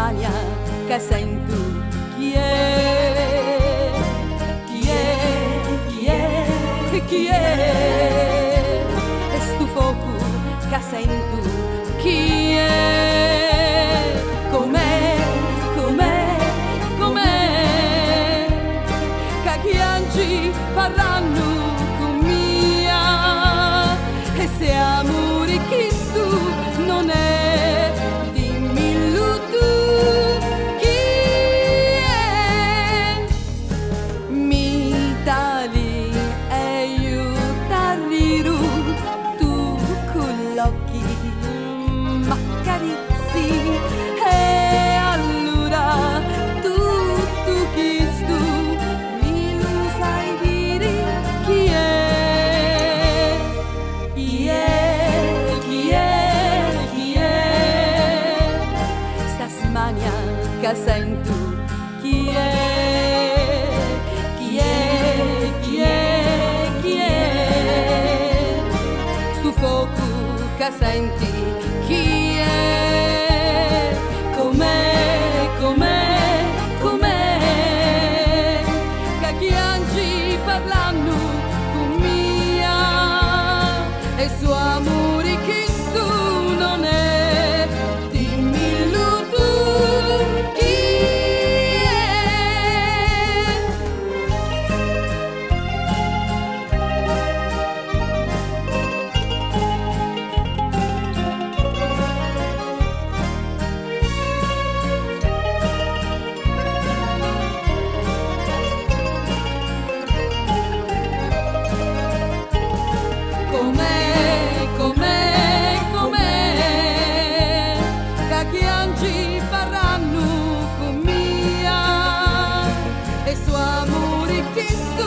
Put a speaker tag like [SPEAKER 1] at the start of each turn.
[SPEAKER 1] smania che sento chi è, chi è, chi è, chi è, e sto fuoco che sento chi è, com'è, com'è, com'è, che gli angeli parlano con mia, e se amore Cristo non è, dimmelo tu chi è, mi tali e io t'arrivo, tu con l'occhi m'accarezzi, e allora tutto questo mi lo sai dire chi è, chi è, chi è, chi è, sta smania che sento chi è, chi è, chi è, chi è, sto fuoco che senti chi è, com'è, com'è, com'è, che gli angeli parlano con mia, e suo amore Cristo non è, dimmelo tu chi è. Com'è, com'è, com'è, che gli angeli parlano con mia, e suo amore Cristo